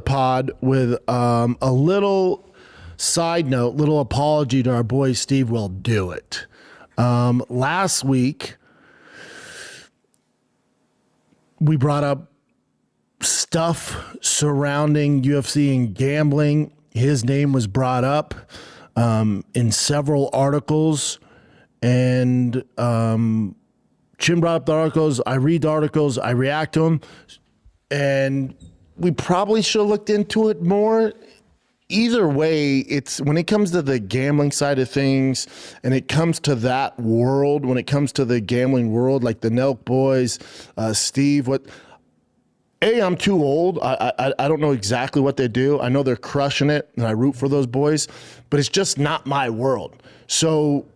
pod with a little side note, little apology to our boy SteveWillDoIt. Last week, we brought up stuff surrounding UFC and gambling. His name was brought up in several articles, and Chin brought up the articles. I read the articles. I react to them, and we probably should have looked into it more. Either way, it's when it comes to the gambling side of things, and it comes to that world, when it comes to the gambling world, like the Nelk boys, Steve, I'm too old. I don't know exactly what they do. I know they're crushing it, and I root for those boys, but it's just not my world. So,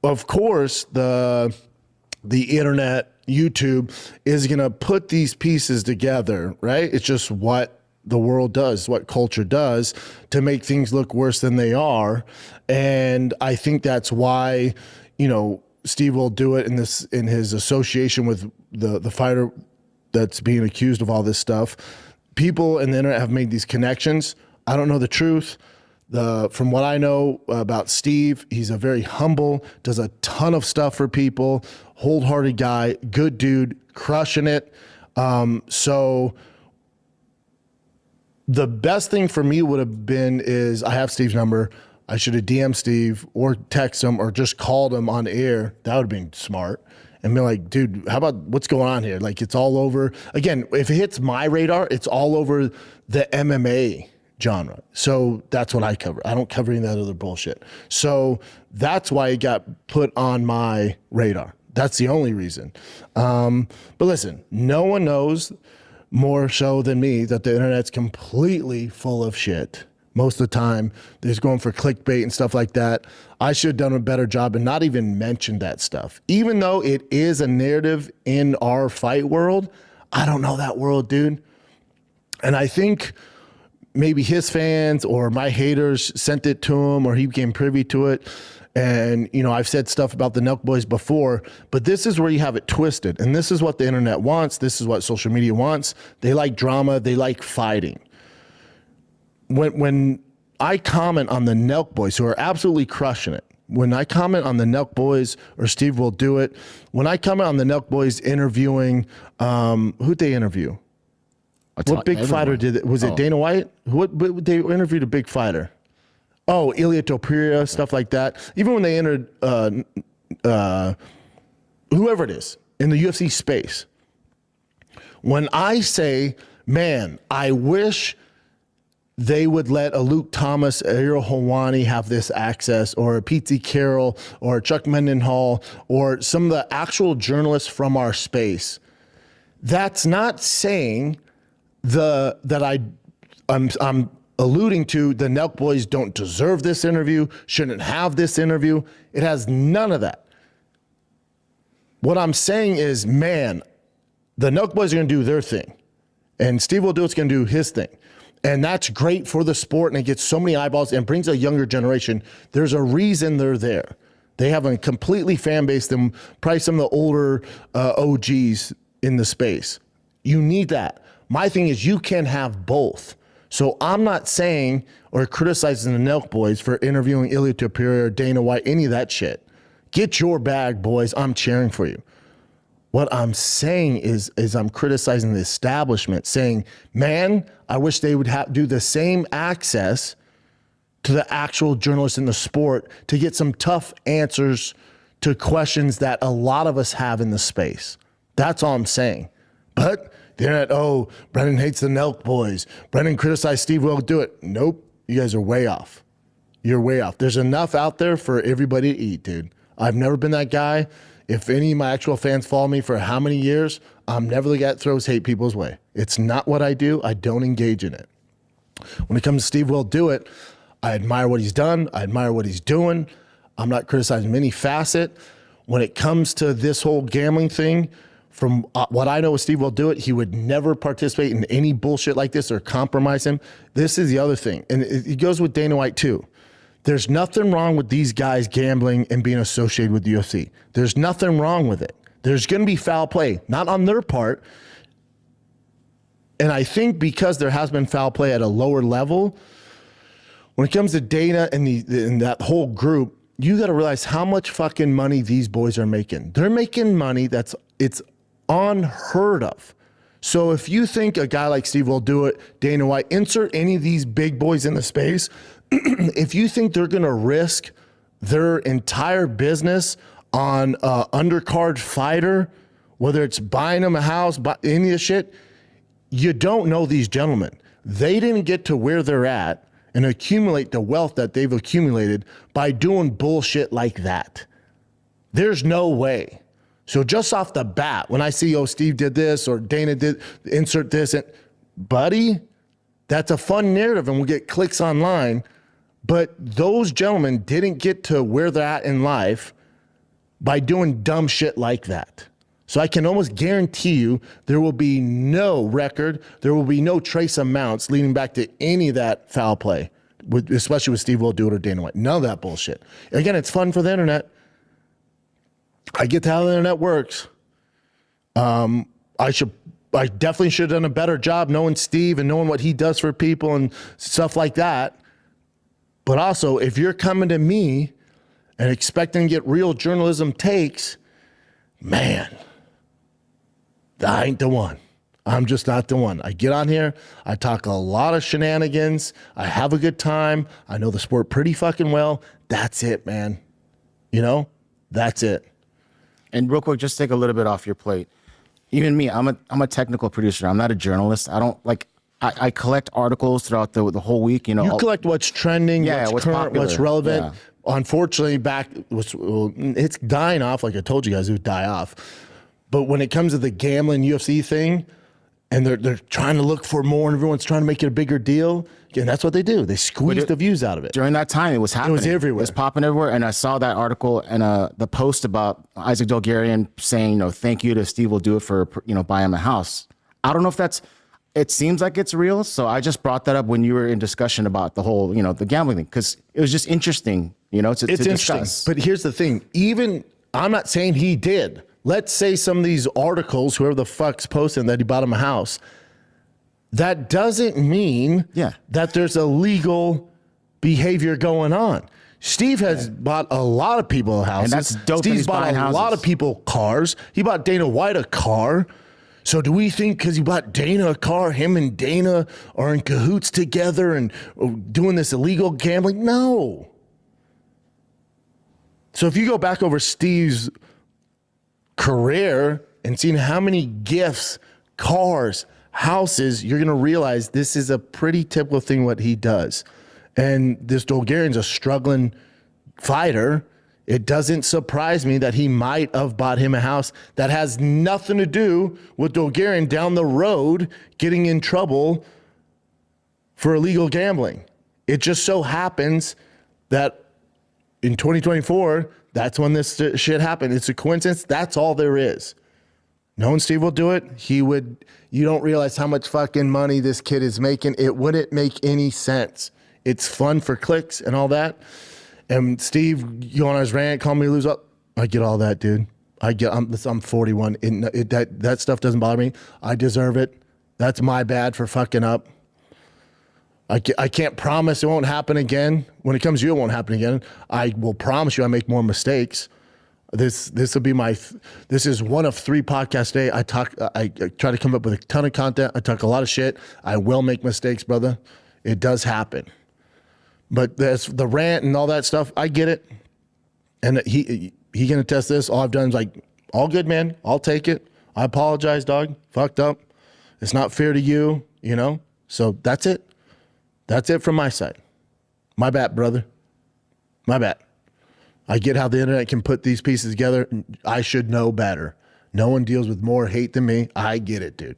of course, the internet, YouTube, is going to put these pieces together, right? It's just what the world does, what culture does to make things look worse than they are. And I think that's why, SteveWillDoIt in his association with the fighter that's being accused of all this stuff, people in the internet have made these connections. I don't know the truth. From what I know about Steve, he's a very humble, does a ton of stuff for people, wholehearted guy, good dude, crushing it. So the best thing for me would have been is I have Steve's number. I should have DM'd Steve or text him or just called him on air. That would have been smart. And be like, dude, how about what's going on here? Like, it's all over. Again, if it hits my radar, it's all over the MMA genre. So that's what I cover. I don't cover any of that other bullshit. So that's why it got put on my radar. That's the only reason. But listen, no one knows more so than me that the internet's completely full of shit. Most of the time, they're going for clickbait and stuff like that. I should have done a better job and not even mentioned that stuff. Even though it is a narrative in our fight world, I don't know that world, dude. And I think maybe his fans or my haters sent it to him, or he became privy to it. And, I've said stuff about the Nelk boys before, but this is where you have it twisted. And this is what the internet wants. This is what social media wants. They like drama. They like fighting. When I comment on the Nelk boys, who are absolutely crushing it, when I comment on the Nelk boys or SteveWillDoIt, when I comment on the Nelk boys interviewing, who'd they interview? What big fighter did it? Was it Dana White? They interviewed a big fighter. Oh, Ilia Topuria, stuff like that. Even when they entered whoever it is in the UFC space. When I say, man, I wish they would let a Luke Thomas, a Ariel Helwani have this access, or a Pete Carroll, or Chuck Mendenhall, or some of the actual journalists from our space. That's not saying I'm alluding to the Nelk boys don't deserve this interview, shouldn't have this interview. It has none of that. What I'm saying is, man, the Nelk boys are going to do their thing, and SteveWillDoIt's going to do his thing. And that's great for the sport, and it gets so many eyeballs and brings a younger generation. There's a reason they're there. They have a completely fan base than probably some of the older OGs in the space. You need that. My thing is you can have both. So I'm not saying or criticizing the Nelk boys for interviewing Ilia Topuria or Dana White, any of that shit. Get your bag, boys. I'm cheering for you. What I'm saying is I'm criticizing the establishment, saying, man, I wish they would do the same access to the actual journalists in the sport to get some tough answers to questions that a lot of us have in the space. That's all I'm saying. But the internet, Brendan hates the Nelk boys. Brendan criticized SteveWillDoIt. Nope, you guys are way off. You're way off. There's enough out there for everybody to eat, dude. I've never been that guy. If any of my actual fans follow me for how many years, I'm never the guy that throws hate people's way. It's not what I do. I don't engage in it. When it comes to SteveWillDoIt, I admire what he's done. I admire what he's doing. I'm not criticizing any facet. When it comes to this whole gambling thing, from what I know with SteveWillDoIt, he would never participate in any bullshit like this or compromise him. This is the other thing. And it goes with Dana White too. There's nothing wrong with these guys gambling and being associated with the UFC. There's nothing wrong with it. There's going to be foul play, not on their part. And I think because there has been foul play at a lower level, when it comes to Dana and that whole group, you got to realize how much fucking money these boys are making. They're making money it's unheard of. So if you think a guy like SteveWillDoIt, Dana White, insert any of these big boys in the space, if you think they're going to risk their entire business on an undercard fighter, whether it's buying them a house, any of this shit, you don't know these gentlemen. They didn't get to where they're at and accumulate the wealth that they've accumulated by doing bullshit like that. There's no way. So just off the bat, when I see, oh, Steve did this or Dana did, insert this, and buddy, that's a fun narrative and we'll get clicks online. But those gentlemen didn't get to where they're at in life by doing dumb shit like that. So I can almost guarantee you there will be no record, there will be no trace amounts leading back to any of that foul play, especially with SteveWillDoIt or Dana White. None of that bullshit. Again, it's fun for the internet. I get how the internet works. I definitely should have done a better job knowing Steve and knowing what he does for people and stuff like that. But also, if you're coming to me and expecting to get real journalism takes, man, I ain't the one. I'm just not the one. I get on here, I talk a lot of shenanigans, I have a good time, I know the sport pretty fucking well. That's it, man. You know, that's it. And real quick, just take a little bit off your plate. Even me, I'm a technical producer. I'm not a journalist. I don't like. I collect articles throughout the whole week. You know, you collect what's trending, what's current, popular, what's relevant. Yeah. Unfortunately, it's dying off. Like I told you guys, it would die off. But when it comes to the gambling UFC thing, and they're trying to look for more, and everyone's trying to make it a bigger deal. And that's what they do. They squeeze the views out of it. During that time, it was happening. It was everywhere. It was popping everywhere. And I saw that article and the post about Isaac Dolgarian saying, thank you to SteveWillDoIt for, buying him a house. I don't know if it seems like it's real. So I just brought that up when you were in discussion about the whole, the gambling thing, because it was just interesting, to interesting. discuss. But here's the thing. I'm not saying he did. Let's say some of these articles, whoever the fuck's posting that he bought him a house, that doesn't mean that there's illegal behavior going on. Steve has bought a lot of people houses. And that's dope. Steve's bought a lot of people cars. He bought Dana White a car. So do we think because he bought Dana a car, him and Dana are in cahoots together and doing this illegal gambling? No. So if you go back over Steve's career and seeing how many gifts, cars, houses, you're going to realize this is a pretty typical thing what he does. And this Dolgarian's a struggling fighter. It doesn't surprise me that he might have bought him a house that has nothing to do with Dolgarian down the road getting in trouble for illegal gambling. It just so happens that in 2024, that's when this shit happened. It's a coincidence. That's all there is. Knowing SteveWillDoIt, you don't realize how much fucking money this kid is making. It wouldn't make any sense. It's fun for clicks and all that. And Steve, you on his rant, call me lose up. I get all that, dude. I'm 41. That stuff doesn't bother me. I deserve it. That's my bad for fucking up. I can't promise it won't happen again. When it comes to you, it won't happen again. I will promise you I make more mistakes. This will be this is one of 3 podcasts a day. I try to come up with a ton of content. I talk a lot of shit. I will make mistakes, brother. It does happen. But that's the rant and all that stuff. I get it. And he can attest this. All I've done is all good, man. I'll take it. I apologize, dog. Fucked up. It's not fair to you, So that's it. That's it from my side. My bad, brother. My bad. I get how the internet can put these pieces together. I should know better. No one deals with more hate than me. I get it, dude.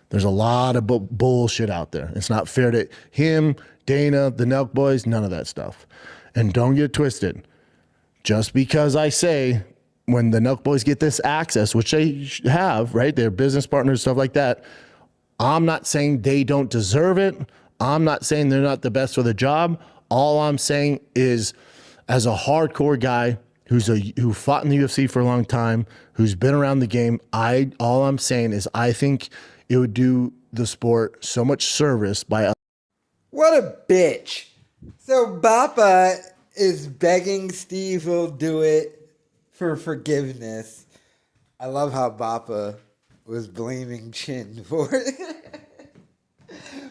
There's a lot of bullshit out there. It's not fair to him, Dana, the Nelk boys, none of that stuff. And don't get twisted. Just because I say when the Nelk boys get this access, which they have, right? They're business partners, stuff like that. I'm not saying they don't deserve it. I'm not saying they're not the best for the job. All I'm saying is, as a hardcore guy, who fought in the UFC for a long time, who's been around the game. All I'm saying is I think it would do the sport so much service by. What a bitch. So Bappa is begging Steve will do it for forgiveness. I love how Bappa was blaming Chin for it.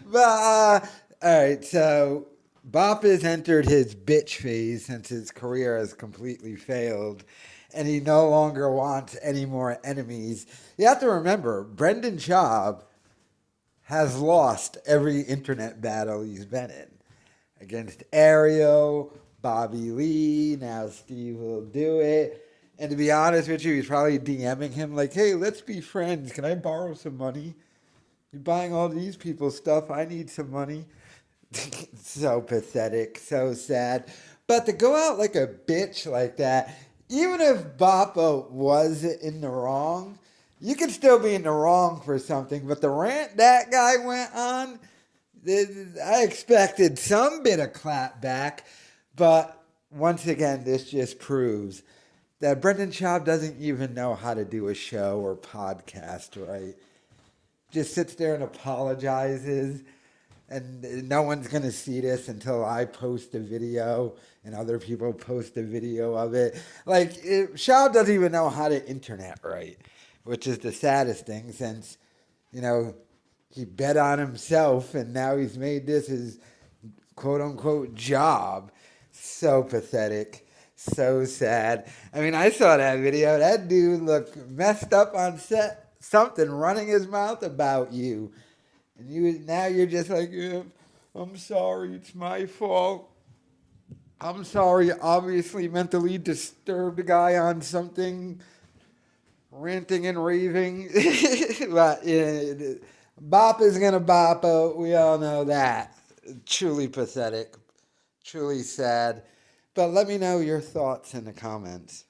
But, all right, so Bappa has entered his bitch phase since his career has completely failed, and he no longer wants any more enemies. You have to remember, Brendan Schaub has lost every internet battle he's been in. Against Ariel, Bobby Lee, now Steve will do it. And to be honest with you, he's probably DMing him like, hey, let's be friends. Can I borrow some money? You're buying all these people's stuff. I need some money. So pathetic, so sad. But to go out like a bitch like that, even if Bappa was in the wrong, you can still be in the wrong for something. But the rant that guy went on, I expected some bit of clap back. But once again, this just proves that Brendan Schaub doesn't even know how to do a show or podcast right. Just sits there and apologizes. And no one's going to see this until I post a video and other people post a video of it. Like, Schaub doesn't even know how to internet right, which is the saddest thing since, he bet on himself and now he's made this his quote-unquote job. So pathetic. So sad. I mean, I saw that video. That dude looked messed up on set. Something running his mouth about you. And now you're just like, yeah, I'm sorry, it's my fault. I'm sorry, obviously mentally disturbed guy on something, ranting and raving. But Bop is gonna bop. We all know that. Truly pathetic, truly sad. But let me know your thoughts in the comments.